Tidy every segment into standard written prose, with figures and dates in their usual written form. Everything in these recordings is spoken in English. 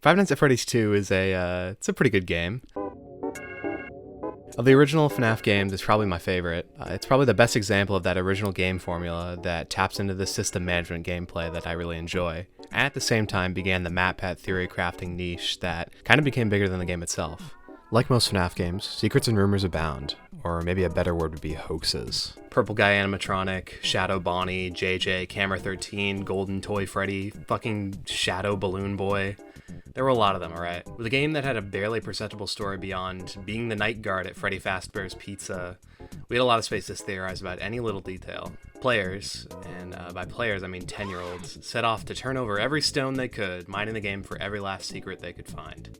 Five Nights at Freddy's 2 is it's a pretty good game. Of the original FNAF games, it's probably my favorite. It's probably the best example of that original game formula that taps into the system management gameplay that I really enjoy, and at the same time began the map pad theory crafting niche that kind of became bigger than the game itself. Like most FNAF games, secrets and rumors abound, or maybe a better word would be hoaxes. Purple Guy Animatronic, Shadow Bonnie, JJ, Camera 13, Golden Toy Freddy, fucking Shadow Balloon Boy. There were a lot of them, alright? With a game that had a barely perceptible story beyond being the night guard at Freddy Fazbear's Pizza, we had a lot of space to theorize about any little detail. Players, and by players I mean 10-year-olds, set off to turn over every stone they could, mining the game for every last secret they could find.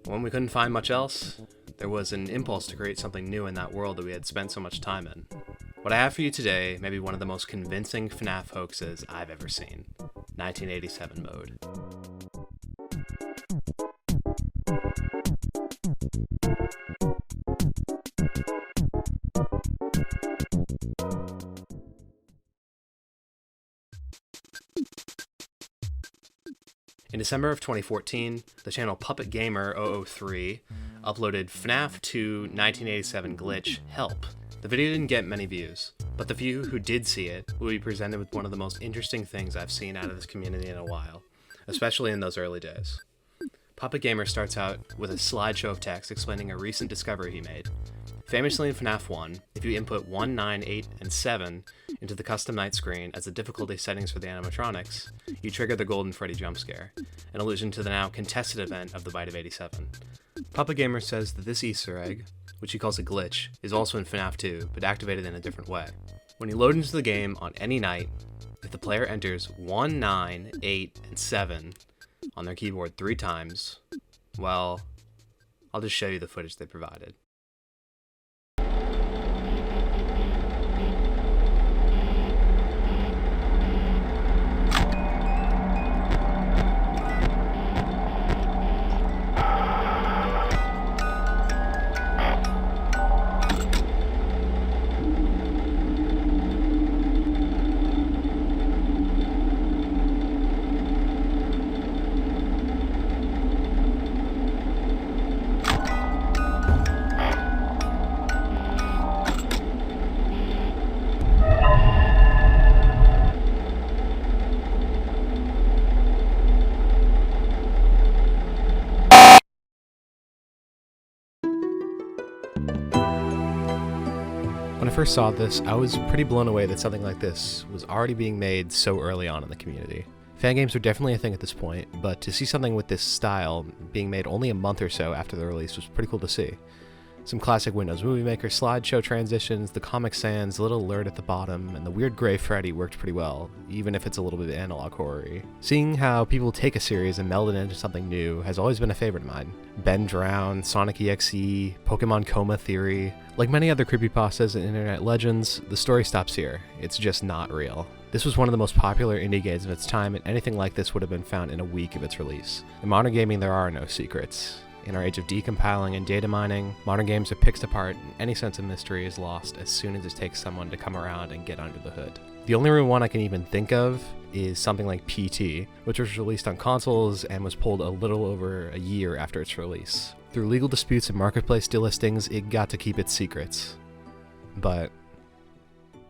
When we couldn't find much else, there was an impulse to create something new in that world that we had spent so much time in. What I have for you today may be one of the most convincing FNAF hoaxes I've ever seen. 1987 mode. In December of 2014, the channel Puppet Gamer 003 uploaded FNAF 2 1987 glitch Help. The video didn't get many views, but the few who did see it will be presented with one of the most interesting things I've seen out of this community in a while, especially in those early days. Puppet Gamer starts out with a slideshow of text explaining a recent discovery he made. Famously in FNAF 1, if you input 1, 9, 8, and 7 into the custom night screen as the difficulty settings for the animatronics, you trigger the Golden Freddy jump scare, an allusion to the now contested event of the Bite of 87. Puppet Gamer says that this Easter egg, which he calls a glitch, is also in FNAF 2, but activated in a different way. When you load into the game on any night, if the player enters 1, 9, 8, and 7 on their keyboard 3 times, well, I'll just show you the footage they provided. When I first saw this, I was pretty blown away that something like this was already being made so early on in the community. Fan games were definitely a thing at this point, but to see something with this style being made only a month or so after the release was pretty cool to see. Some classic Windows Movie Maker slideshow transitions, the Comic Sans, the little alert at the bottom, and the weird gray Freddy worked pretty well, even if it's a little bit analog horror-y. Seeing how people take a series and meld it into something new has always been a favorite of mine. Ben Drown, Sonic EXE, Pokemon Coma Theory. Like many other creepypastas and internet legends, the story stops here. It's just not real. This was one of the most popular indie games of its time, and anything like this would have been found in a week of its release. In modern gaming, there are no secrets. In our age of decompiling and data mining, modern games are picked apart and any sense of mystery is lost as soon as it takes someone to come around and get under the hood. The only real one I can even think of is something like PT, which was released on consoles and was pulled a little over a year after its release. Through legal disputes and marketplace delistings, it got to keep its secrets. But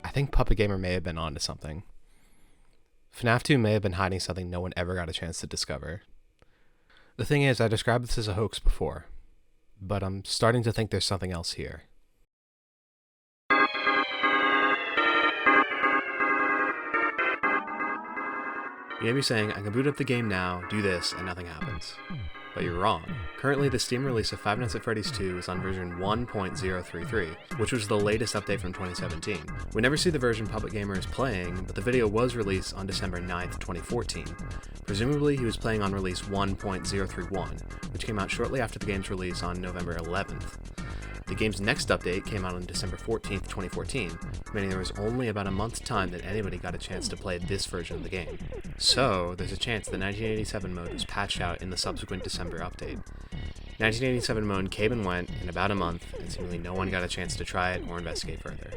I think Puppet Gamer may have been onto something. FNAF 2 may have been hiding something no one ever got a chance to discover. The thing is, I described this as a hoax before, but I'm starting to think there's something else here. You may be saying, I can boot up the game now, do this, and nothing happens. But you're wrong. Currently, the Steam release of Five Nights at Freddy's 2 is on version 1.033, which was the latest update from 2017. We never see the version Puppet Gamer is playing, but the video was released on December 9th, 2014. Presumably, he was playing on release 1.031, which came out shortly after the game's release on November 11th. The game's next update came out on December 14th, 2014, meaning there was only about a month's time that anybody got a chance to play this version of the game. So, there's a chance the 1987 mode was patched out in the subsequent December update. 1987 mode came and went in about a month, and seemingly no one got a chance to try it or investigate further.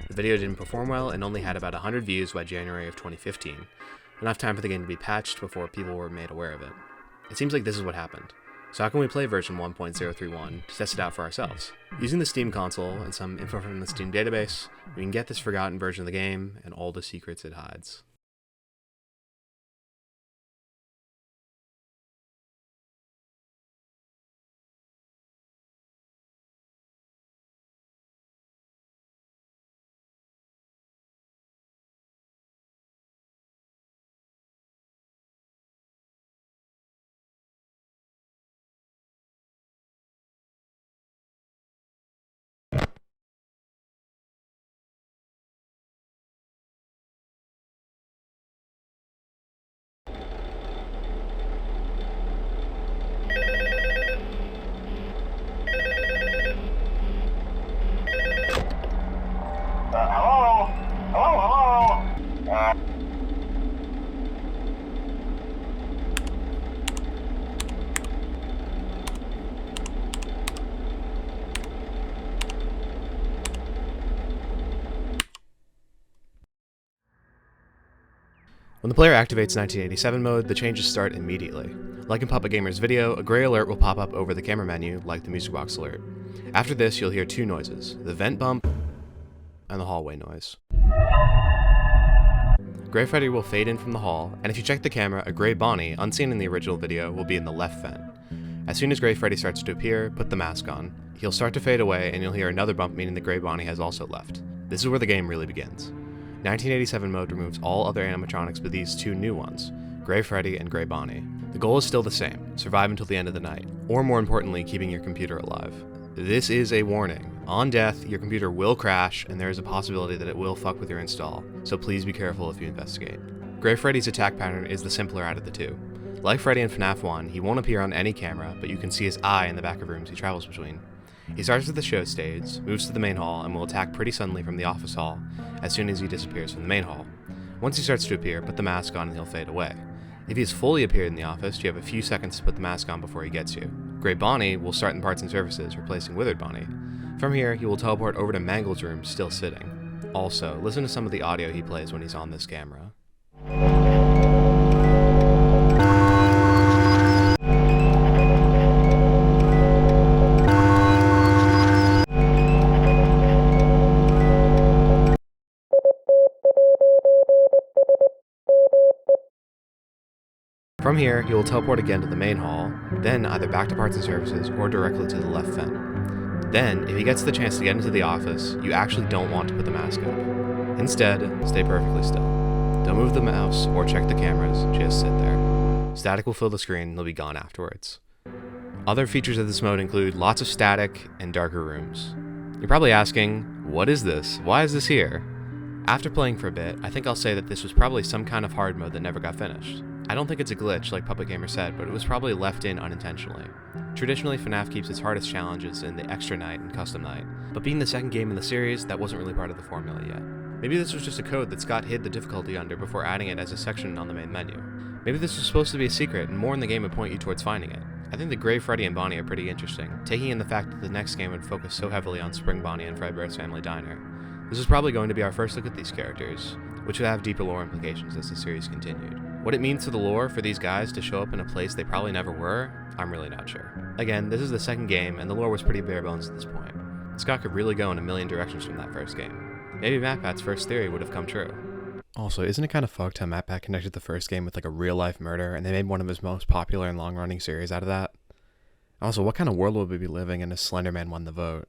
The video didn't perform well and only had about 100 views by January of 2015, enough time for the game to be patched before people were made aware of it. It seems like this is what happened. So how can we play version 1.031 to test it out for ourselves? Using the Steam console and some info from the Steam database, we can get this forgotten version of the game and all the secrets it hides. When the player activates 1987 mode, the changes start immediately. Like in Puppet Gamer's video, a gray alert will pop up over the camera menu, like the music box alert. After this, you'll hear two noises, the vent bump and the hallway noise. Gray Freddy will fade in from the hall, and if you check the camera, a Gray Bonnie, unseen in the original video, will be in the left vent. As soon as Gray Freddy starts to appear, put the mask on. He'll start to fade away, and you'll hear another bump meaning the Gray Bonnie has also left. This is where the game really begins. 1987 mode removes all other animatronics but these two new ones, Gray Freddy and Gray Bonnie. The goal is still the same, survive until the end of the night, or more importantly, keeping your computer alive. This is a warning. On death, your computer will crash, and there is a possibility that it will fuck with your install, so please be careful if you investigate. Gray Freddy's attack pattern is the simpler out of the two. Like Freddy in FNAF 1, he won't appear on any camera, but you can see his eye in the back of rooms he travels between. He starts at the show stage, moves to the main hall, and will attack pretty suddenly from the office hall as soon as he disappears from the main hall. Once he starts to appear, put the mask on and he'll fade away. If he has fully appeared in the office, you have a few seconds to put the mask on before he gets you. Gray Bonnie will start in parts and services, replacing Withered Bonnie. From here, he will teleport over to Mangle's room, still sitting. Also, listen to some of the audio he plays when he's on this camera. From here, he will teleport again to the main hall, then either back to parts and services or directly to the left vent. Then, if he gets the chance to get into the office, you actually don't want to put the mask up. Instead, stay perfectly still. Don't move the mouse or check the cameras, just sit there. Static will fill the screen and they'll be gone afterwards. Other features of this mode include lots of static and darker rooms. You're probably asking, what is this? Why is this here? After playing for a bit, I think I'll say that this was probably some kind of hard mode that never got finished. I don't think it's a glitch like Puppet Gamer said, but it was probably left in unintentionally. Traditionally, FNAF keeps its hardest challenges in the Extra Night and Custom Night, but being the second game in the series, that wasn't really part of the formula yet. Maybe this was just a code that Scott hid the difficulty under before adding it as a section on the main menu. Maybe this was supposed to be a secret, and more in the game would point you towards finding it. I think the Gray Freddy and Bonnie are pretty interesting, taking in the fact that the next game would focus so heavily on Spring Bonnie and Fredbear's Family Diner. This is probably going to be our first look at these characters, which would have deeper lore implications as the series continued. What it means to the lore for these guys to show up in a place they probably never were, I'm really not sure. Again, this is the second game, and the lore was pretty bare bones at this point. Scott could really go in a million directions from that first game. Maybe MatPat's first theory would have come true. Also, isn't it kind of fucked how MatPat connected the first game with like a real-life murder, and they made one of his most popular and long-running series out of that? Also, what kind of world would we be living in if Slenderman won the vote?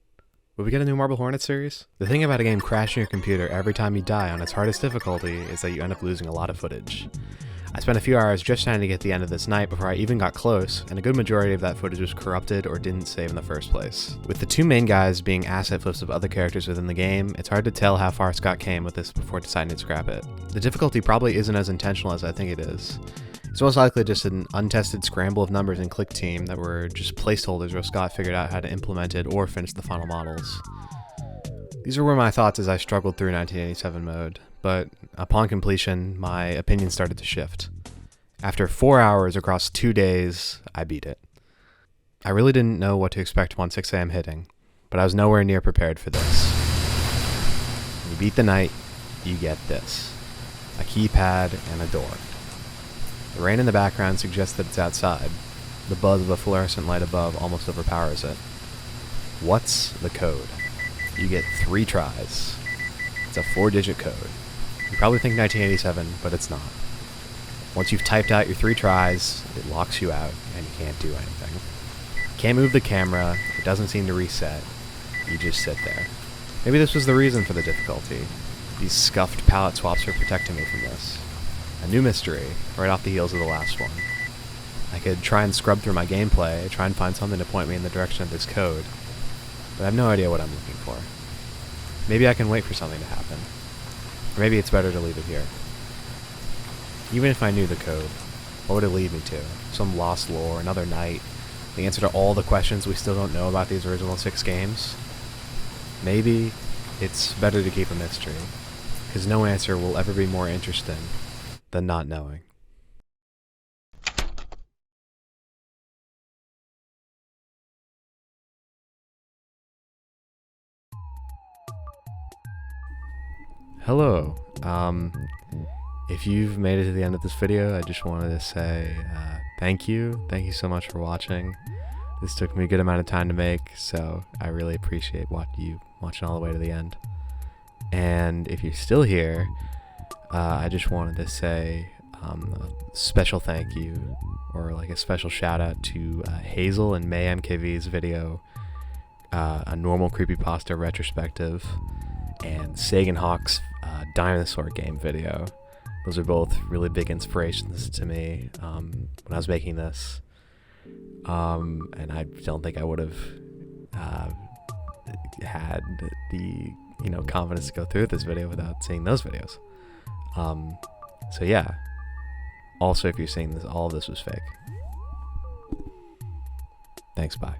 Would we get a new Marble Hornet series? The thing about a game crashing your computer every time you die on its hardest difficulty is that you end up losing a lot of footage. I spent a few hours just trying to get to the end of this night before I even got close, and a good majority of that footage was corrupted or didn't save in the first place. With the two main guys being asset flips of other characters within the game, it's hard to tell how far Scott came with this before deciding to scrap it. The difficulty probably isn't as intentional as I think it is. It's most likely just an untested scramble of numbers in Click Team that were just placeholders where Scott figured out how to implement it or finish the final models. These were my thoughts as I struggled through 1987 mode, but upon completion, my opinion started to shift. After 4 hours across 2 days, I beat it. I really didn't know what to expect once 6 AM hitting, but I was nowhere near prepared for this. When you beat the night, you get this. A keypad and a door. The rain in the background suggests that it's outside, The buzz of a fluorescent light above almost overpowers it. What's the code? You get 3 tries. It's a 4-digit code. You probably think 1987, but it's not. Once you've typed out your 3 tries, it locks you out, and you can't do anything. You can't move the camera, it doesn't seem to reset. You just sit there. Maybe this was the reason for the difficulty. These scuffed palette swaps are protecting me from this. A new mystery, right off the heels of the last one. I could try and scrub through my gameplay, try and find something to point me in the direction of this code, but I have no idea what I'm looking for. Maybe I can wait for something to happen. Or maybe it's better to leave it here. Even if I knew the code, what would it lead me to? Some lost lore, another night, the answer to all the questions we still don't know about these original 6 games? Maybe it's better to keep a mystery, because no answer will ever be more interesting than not knowing. Hello. If you've made it to the end of this video, I just wanted to say thank you. Thank you so much for watching. This took me a good amount of time to make, so I really appreciate you watching all the way to the end. And if you're still here, I just wanted to say a special thank you, or like a special shout out to Hazel and May MKV's video, a normal creepypasta retrospective, and Sagan Hawk's dinosaur game video. Those are both really big inspirations to me when I was making this. And I don't think I would have had the confidence to go through this video without seeing those videos. So yeah. Also, if you're seeing this, all of this was fake. Thanks, bye.